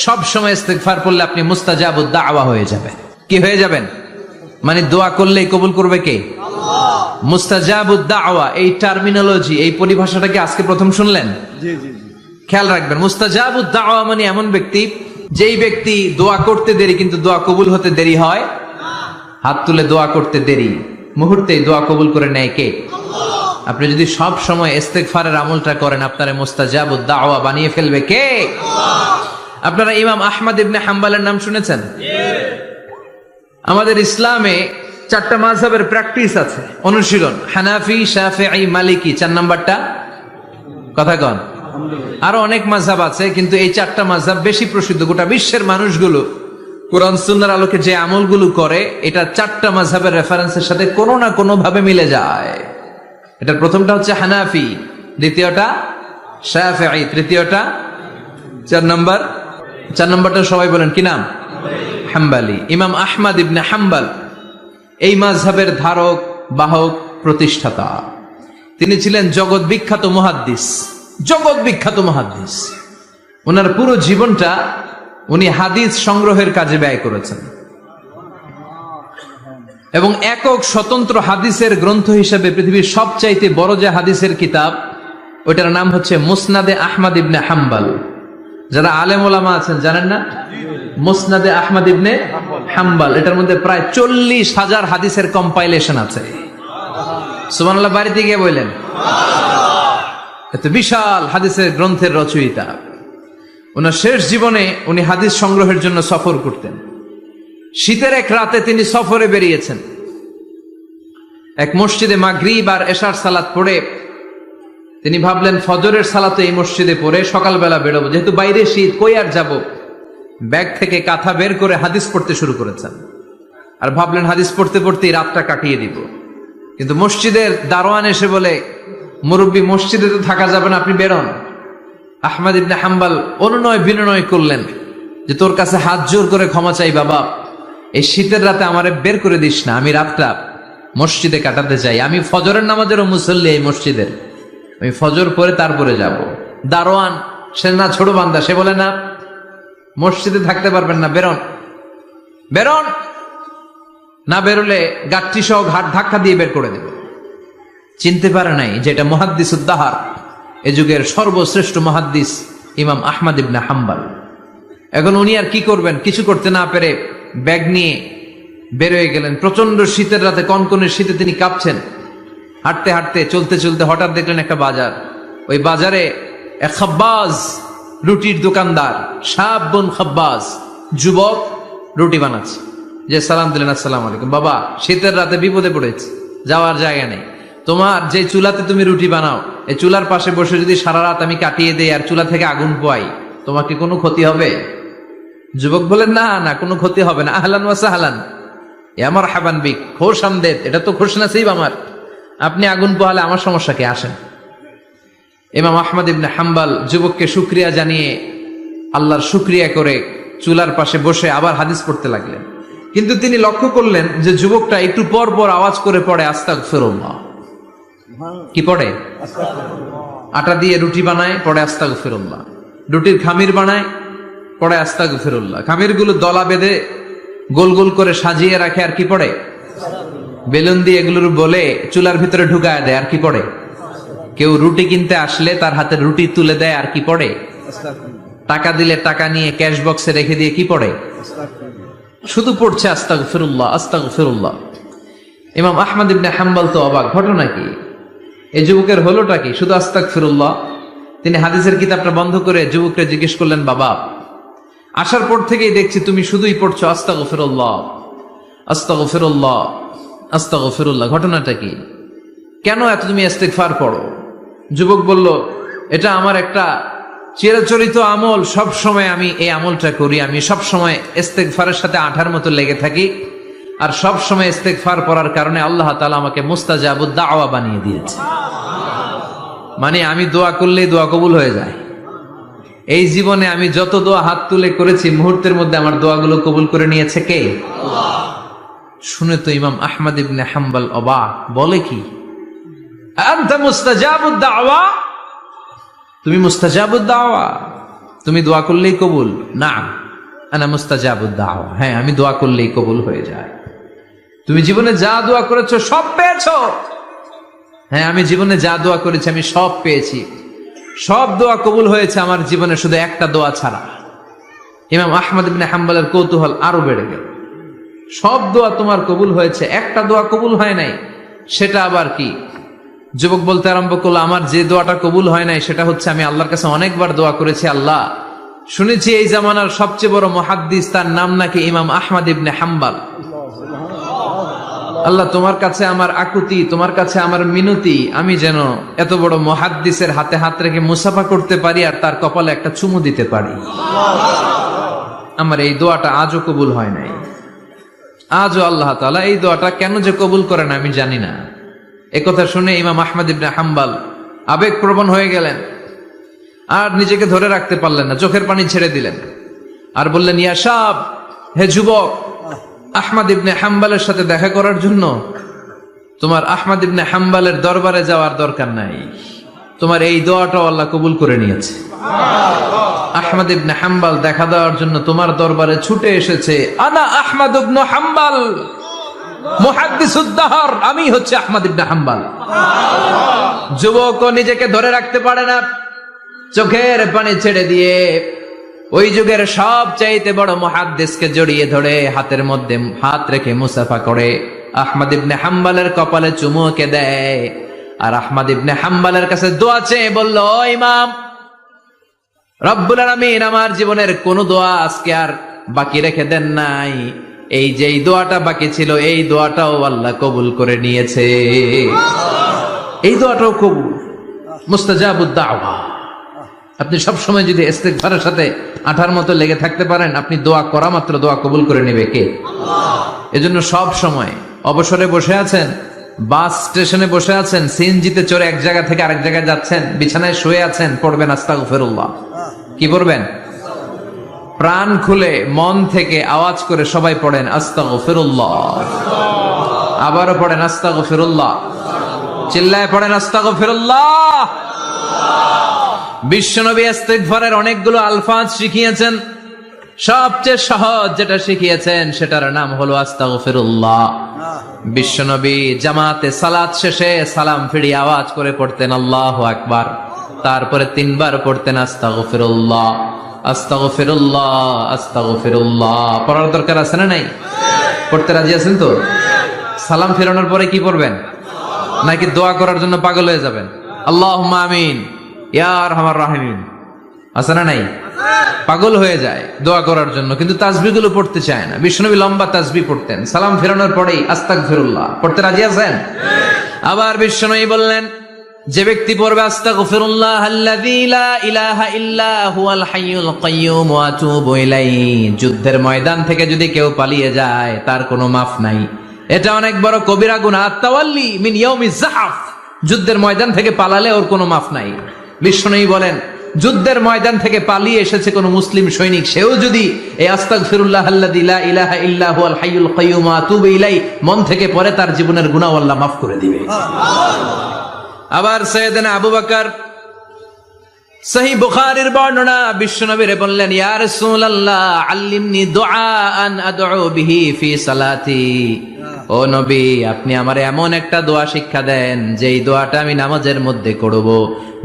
সব সময় ইস্তেগফার পড়লে আপনি মুস্তাজাবুদ দাওয়া হয়ে যাবেন। কি হয়ে যাবেন? মানে দোয়া করলেই কবুল করবে কে? আল্লাহ। মুস্তাজাবুদ দাওয়া, এই টার্মিনোলজি, এই পরিভাষাটা কি আজকে প্রথম শুনলেন? জি জি জি। খেয়াল রাখবেন, মুস্তাজাবুদ দাওয়া মানে এমন ব্যক্তি, যেই ব্যক্তি দোয়া করতে দেরি কিন্তু দোয়া কবুল হতে দেরি হয়। হাত তুলে দোয়া করতে দেরি, মুহূর্তেই দোয়া কবুল করে নেয় কে? আল্লাহ। আপনি যদি সব সময় ইস্তেগফারের আমলটা করেন, আপনারে মুস্তাজাবুদ দাওয়া বানিয়ে ফেলবে কে? আল্লাহ। আপনারা ইমাম আহমদ ইবনে হাম্বলের নাম শুনেছেন? আমাদের ইসলামে 4টা মাযহাবের প্র্যাকটিস আছে, অনুশীলন। হানাফি, শাফিঈ, মালিকি, 4 নাম্বারটা কথা কন। আরো অনেক মাযহাব আছে, কিন্তু এই 4টা মাযহাব বেশি প্রসিদ্ধ। গোটা বিশ্বের মানুষগুলো কোরআন সুন্নাহর আলোকে যে আমলগুলো করে, এটা 4টা মাযহাবের রেফারেন্সের সাথে কোনো না কোনো ভাবে মিলে যায়। এটার প্রথমটা হচ্ছে হানাফি, দ্বিতীয়টা শাফিঈ, তৃতীয়টা 4 নাম্বারটা সবাই বলেন কি নাম? হাম্বলি। ইমাম আহমদ ইবনে হাম্বল এই মাযহাবের ধারক, বাহক, প্রতিষ্ঠাতা। তিনি ছিলেন জগৎ বিখ্যাত মুহাদ্দিস। ওনার পুরো জীবনটা উনি হাদিস সংগ্রহের কাজে ব্যয় করেছেন, এবং একক স্বতন্ত্র হাদিসের গ্রন্থ হিসেবে পৃথিবীর সবচাইতে বড় যে হাদিসের কিতাব, ওইটার নাম হচ্ছে মুসনাদে আহমদ ইবনে হাম্বল। যারা আলেম ওলামা আছেন জানেন না? মুসনাদে আহমদ ইবনে হাম্বল, এটার মধ্যে প্রায় 40,000 হাদিসের কম্পাইলেশন আছে। সুবহানাল্লাহ, বাড়িতে গিয়ে বললেন এত বিশাল হাদিসের গ্রন্থের রচয়িতা। ওনার শেষ জীবনে উনি হাদিস সংগ্রহের জন্য সফর করতেন। শীতের এক রাতে তিনি সফরে বেরিয়েছেন। এক মসজিদে মাগরিব আর এশার সালাত পড়ে তিনি ভাবলেন ফজরের সালাত এই মসজিদে পড়ে সকালবেলা বেরোবো, যেহেতু বাইরে শীত, কই আর যাব। ব্যাগ থেকে কাঁথা বের করে হাদিস পড়তে শুরু করেছেন, আর ভাবলেন হাদিস পড়তে পড়তেই রাতটা কাটিয়ে দিব। কিন্তু মসজিদের দারোয়ান এসে বলে, মুরব্বী, মসজিদে তো থাকা যাবে না, আপনি বেরোন। আহমদ ইবনে হাম্বল অনুনয় বিনয় করলেন যে তোর কাছে হাত জোর করে ক্ষমা চাই বাবা, এই শীতের রাতে আমারে বের করে দিস না, আমি রাতটা মসজিদে কাটাতে চাই। আমি ফজরের নামাজেরও মুসল্লি এই মসজিদের, আমি ফজর পরে তারপরে যাব। দারোয়ান সে না ছোট বান্দা, সে বলে না, মসজিদে থাকতে পারবেন না, বেরোন। না বেরোলে গাঠটি সহ ঘাট ধাক্কা দিয়ে বের করে দেব। চিনতে পারে নাই যে এটা মুহাদ্দিসুদ দাহর, এ যুগের সর্বশ্রেষ্ঠ মুহাদ্দিস ইমাম আহমদ ইবনে হাম্বল। এখন উনি আর কি করবেন, কিছু করতে না পেরে ব্যাগ নিয়ে বের হয়ে গেলেন। প্রচন্ড শীতের রাতে, কনকনের শীতে তিনি কাঁপছেন। হাঁটতে হাঁটতে চলতে চলতে হঠাৎ দেখলেন একটা বাজার। ওই বাজারে এক খাব্বাজ, রুটির দোকানদার, শাবুন খাব্বাজ, যুবক রুটি বানাচ্ছে। যে সালাম দিলেন, আসসালামু আলাইকুম। বাবা, শীতের রাতে বিপদে পড়েছে, যাওয়ার জায়গা নেই। তোমার যে চুলাতে তুমি রুটি বানাও, এই চুলার পাশে বসে যদি সারা রাত আমি কাটিয়ে দেই আর চুলা থেকে আগুন পোয়াই, তোমাকে কোনো ক্ষতি হবে? যুবক বলেন, না না, কোনো ক্ষতি হবে না। আহলান ওয়া সাহলান, ইয়া মারহাবান বিক, খোশ আমদেদ, এটা তো খুশ নসিব আমার, আপনি আগুন পোহালে আমার সমস্যা কে? আসেন। ইমাম আহমদ ইবনে হাম্বল যুবককে শুকরিয়া জানিয়ে, আল্লাহর শুকরিয়া করে চুলার পাশে বসে আবার হাদিস পড়তে লাগলেন। কিন্তু তিনি লক্ষ্য করলেন যে যুবকটা একটু পর পর আওয়াজ করে পড়ে আস্তাগফিরুল্লাহ। কি পড়ে? আটা দিয়ে রুটি বানায়, পড়ে আস্তাগফিরুল্লাহ। রুটির খামির বানায়, পড়ে আস্তাগফিরুল্লাহ। খামির গুলো দলা বেঁধে গোল গোল করে সাজিয়ে রাখে, আর কি পড়ে? বেলুন দিয়ে এগুলোর বলে চুলার ভিতরে ঢুকায় দেয়, আর কি পড়ে? কেউ রুটি কিনতে আসলে তার হাতে রুটি তুলে দেয়, আর কি পড়ে? টাকা দিলে টাকা নিয়ে ক্যাশ বক্সে রেখে দিয়ে কি পড়ে? শুধু পড়ছে আস্তাগফিরুল্লাহ, আস্তাগফিরুল্লাহ। ইমাম আহমদ ইবনে হাম্বল তো অবাক, ঘটনা কি? এই যুবকের হলোটা কি? শুধু আস্তাগফিরুল্লাহ। তিনি হাদিসের কিতাবটা বন্ধ করে যুবককে জিজ্ঞেস করলেন, বাবা, আসার পর থেকেই দেখছি তুমি শুধুই পড়ছো আস্তাগফিরুল্লাহ, আস্তাগফিরুল্লাহ, আস্তাগফিরুল্লাহ, ঘটনাটা কি? কেন এত তুমি ইস্তেগফার পড়ো? যুবক বলল, এটা আমার একটা চিরাচরিত আমল, সব সময় আমি এই আমলটা করি। আমি সব সময় ইস্তেগফারের সাথে আঠার মতো লেগে থাকি, আর সব সময় ইস্তেগফার পড়ার কারণে আল্লাহ তাআলা আমাকে মুস্তাজাবুদ দাওয়া বানিয়ে দিয়েছে। মানে আমি দোয়া করলেই দোয়া কবুল হয়ে যায়। এই জীবনে আমি যত দোয়া হাত তুলে করেছি, মুহূর্তের মধ্যে আমার দোয়াগুলো কবুল করে নিয়েছে কে? আল্লাহ। শুনে তো ইমাম আহমদ ইবনে হাম্বল অবাক, বলে কি, আনতা মুস্তাজাবুদ দাওয়া, তুমি মুস্তাজাবুদ দাওয়া? তুমি দোয়া করলেই কবুল? না, আনা মুস্তাজাবুদ দাওয়া, হ্যাঁ আমি দোয়া করলেই কবুল হয়ে যায়। তুমি জীবনে যা দোয়া করেছো সব পেয়েছো? হ্যাঁ আমি জীবনে যা দোয়া করেছি আমি সব পেয়েছি, সব দোয়া কবুল হয়েছে আমার জীবনে, শুধু একটা দোয়া ছাড়া। ইমাম আহমদ ইবনে হাম্বলের কৌতূহল আরো বেড়ে গেল। সব দোয়া তোমার কবুল হয়েছে, একটা দোয়া কবুল হয় নাই, সেটা আবার কি? যুবক বলতে আরম্ভ করলো, আমার যে দোয়াটা কবুল হয় নাই সেটা হচ্ছে আমি আল্লাহর কাছে অনেকবার দোয়া করেছি, আল্লাহ শুনেছি এই জামানার সবচেয়ে বড় মুহাদ্দিস, তার নাম নাকি ইমাম আহমদ ইবনে হাম্বল। আল্লাহ তোমার কাছে আমার আকুতি, তোমার কাছে আমার মিনতি, আমি যেন এত বড় মুহাদ্দিসের হাতে হাত রেখে মুসাফা করতে পারি আর তার কপালে একটা চুমু দিতে পারি। আমার এই দোয়াটা আজও কবুল হয় নাই, আজও আল্লাহ তাআলা এই দোয়াটা কেন যে কবুল করে না আমি জানি না। একথা শুনে ইমাম আহমদ ইবনে হাম্বল আবেগপ্রবণ হয়ে গেলেন, আর নিজেকে ধরে রাখতে পারলেন না, চোখের পানি ছেড়ে দিলেন আর বললেন, ইয়া শাব, হে যুবক, আহমদ ইবনে হাম্বলের সাথে দেখা করার জন্য তোমার আহমদ ইবনে হাম্বলের দরবারে যাওয়ার দরকার নাই, তোমার এই দোয়াটাও আল্লাহ কবুল করে নিয়েছে। আহমদ ইবনে হাম্বল দেখা দেওয়ার জন্য তোমার দরবারে ছুটে এসেছে। আনা আহমদ ইবনে হাম্বল মুহাদ্দিসুদ দাহর, আমি হচ্ছে আহমদ ইবনে হাম্বল। যুবক নিজেকে ধরে রাখতে পারে না, চোখের পানি ছেড়ে দিয়ে ওই যুগের সব চাইতে বড় মুহাদ্দিসকে জড়িয়ে ধরে হাতের মধ্যে হাত রেখে মুসাফা করে আহমদ ইবনে হাম্বলের কপালে চুমুকে দেয়, আর আহমদ ইবনে হাম্বলের কাছে দোয়া চেয়ে বলল, ও ইমাম, রব্বুল আলামিন আমার জীবনের কোন দোয়া আজকে আর বাকি রেখে দেন নাই, এই যে এই দোয়াটা বাকি ছিল এই দোয়াটাও আল্লাহ কবুল করে নিয়েছে, এই দোয়াটাও কবুল, মুস্তাজাবুদ দাওয়া। আপনি সব সময় যদি ইস্তিগফারের সাথে আঠার মতো লেগে থাকতে পারেন, আপনি দোয়া করা মাত্র দোয়া কবুল করে নেবে কে? এজন্য সব সময় অবসরে বসে আছেন, বাস স্টেশনে বসে আছেন, সিএনজিতে চড়ে এক জায়গা থেকে আরেক জায়গায় যাচ্ছেন, বিছানায় শুয়ে আছেন, পড়বেন আস্তাগফিরুল্লাহ। কি পড়বেন? প্রাণ খুলে মন থেকে আওয়াজ করে সবাই পড়েন আস্তাগফিরুল্লাহ, আবারও পড়েন আস্তাগফিরুল্লাহ, চিল্লায় পড়েন আস্তাগফিরুল্লাহ। বিশ্বনবী ইস্তিগফারের অনেকগুলো আলফাজ শিখিয়েছেন, সবচেয়ে সহজ যেটা শিখিয়েছেন সেটার নাম হলো আস্তাগফিরুল্লাহ। বিশ্বনবী জামাতে সালাত শেষে সালাম ফিরিয়ে আওয়াজ করে পড়তেন আল্লাহু আকবার, তারপরে 3 বার পড়তেন আস্তাগফিরুল্লাহ, আস্তাগফিরুল্লাহ, আস্তাগফিরুল্লাহ। পড়ার দরকার আছে না নাই? পড়তে রাজি আছেন তো? সালাম ফেরানোর পরে কি পড়বেন? নাকি দোয়া করার জন্য পাগল হয়ে যাবেন? আল্লাহুম্মা আমিন ইয়া আরহামার রাহিমিন, আছে না নাই? পাগল হয়ে যায় দোয়া করার জন্য, কিন্তু তাসবিহ গুলো পড়তে চায় না। বিশ্বনবী লম্বা তাসবিহ পড়তেন, সালাম ফেরানোর পরেই আস্তাগফিরুল্লাহ। পড়তে রাজি আছেন? আবার বিশ্বনবী বললেন, যে ব্যক্তি পড়বে আস্তাগফিরুল্লাহ আল্লাযী লা ইলাহা ইল্লা হুয়াল হাইয়ুল কাইয়্যুম ওয়া আতুবু ইলাইহি, যুদ্ধের ময়দান থেকে যদি কেউ পালিয়ে যায় তার কোনো মাফ নাই, এটা অনেক বড় কবিরা গুনাহ। আত-তাওয়াল্লি মিন ইয়াউমিজ যাহফ, যুদ্ধের ময়দান থেকে পালালে ওর কোনো মাফ নাই। বিশ্বনবী বলেন, যুদ্ধের ময়দান থেকে পালিয়ে এসেছে কোন মুসলিম সৈনিক, সেও যদি এই আস্তাগফিরুল্লাহ আল্লাযী লা ইলাহা ইল্লা হুয়াল হাইয়ুল কাইয়্যুম ওয়া আতুবু ইলাইহি মন থেকে পড়ে, তার জীবনের গুনাহ আল্লাহ মাফ করে দিবে। আবার সাইয়েদনা আবু বকর, সহিহ বুখারীর বর্ণনা, বিশ্বনবীরে বললেন, ইয়া রাসূলুল্লাহ আল্লিমনি দুআআন আদউ বিহি ফি সালাতি, ও নবী আপনি আমারে এমন একটা দোয়া শিক্ষা দেন যেই দোয়াটা আমি নামাজের মধ্যে করব।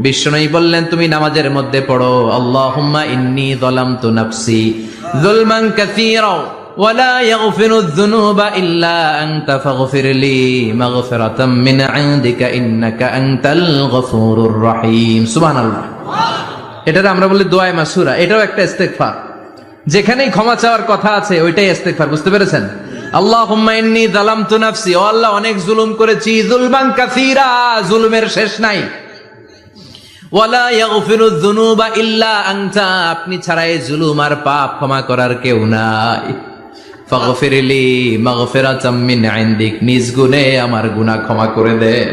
বিশ্বনবী বললেন, তুমি নামাজের মধ্যে পড়ো, আল্লাহুম্মা ইন্নী যালামতু নাফসি যুলমান কাসীরা ওয়া লা ইয়াগফিরুয যুনুবা ইল্লা আনতা ফাগফিরলি মাগফিরাতাম মিন ইনদিকা ইন্নাকা আনতাল গফুরুর রহিম। সুবহানাল্লাহ। এটারে আমরা বলি দোয়া মাসুরা, এটাও একটা ইস্তিগফার। যেখানেই ক্ষমা চাওয়ার কথা আছে ওইটাই ইস্তিগফার, বুঝতে পেরেছেন? আল্লাহুম্মা ইন্নী যালামতু নাফসি, ও আল্লাহ অনেক জুলুম করেছি, যুলমান কাসীরা, জুলুমের শেষ নাই, ওয়া লা ইয়াগফিরুয যুনুবা ইল্লা আনতা, আপনি ছাড়া এই জুলুম আর পাপ ক্ষমা করার কেউ নাই, ফাগফিরলি মাগফিরাতাম মিন ইনদিক, নিজ গুণে আমার গুনাহ ক্ষমা করে দেন,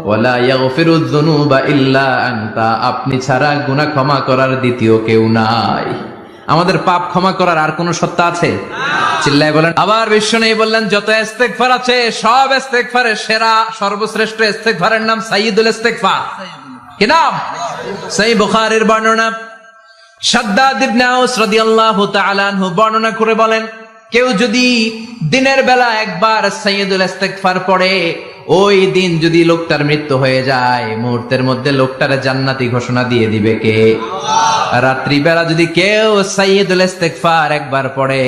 ওয়া লা ইয়াগফিরুয যুনুবা ইল্লা আনতা, আপনি ছাড়া গুনাহ ক্ষমা করার দ্বিতীয় কেউ নাই। আমাদের পাপ ক্ষমা করার আর কোন সত্তা আছে? চিল্লায় বলেন। আবার বিশ্বনবী বললেন, যত ইস্তিগফার আছে সব ইস্তিগফারের সেরা সর্বশ্রেষ্ঠ ইস্তিগফারের নাম সাইয়্যিদুল ইস্তিগফার। কি নাম? সহিহ বুখারীর বর্ণনা, শাদ্দাদ ইবনে আউস রাদিয়াল্লাহু তাআলা আনহু বর্ণনা করে বলেন, কেউ যদি দিনের বেলা একবার সাইয়্যিদুল ইস্তিগফার পড়ে, ওই দিন যদি লোকটার মৃত্যু হয়ে যায়, মুহূর্তের মধ্যে লোকটার জান্নাতি ঘোষণা দিয়ে দিবে কে? রাত্রি বেলা যদি কেউ সাইয়্যিদুল ইস্তিগফার একবার পড়ে,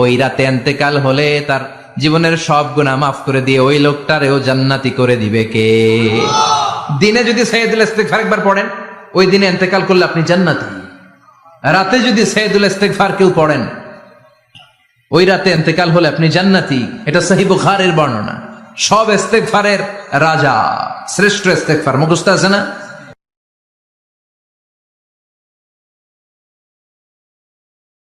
ওই রাতে ইন্তেকাল হলে তার জীবনের সব গুনাহ মাফ করে দিয়ে ওই লোকটারেও জান্নাতি করে দিবে কে? দিনে যদি সাইয়্যিদুল ইস্তিগফার একবার পড়েন, ওই দিনে ইন্তেকাল করলে আপনি জান্নাতি। রাতে যদি সাইয়্যিদুল ইস্তিগফার কেউ পড়েন, ওই রাতে ইন্তেকাল হলে আপনি জান্নাতি। এটা সহিহ বুখারীর বর্ণনা। সব ইস্তিগফারের রাজা, শ্রেষ্ঠ ইস্তিগফার মুখস্থ আছে না?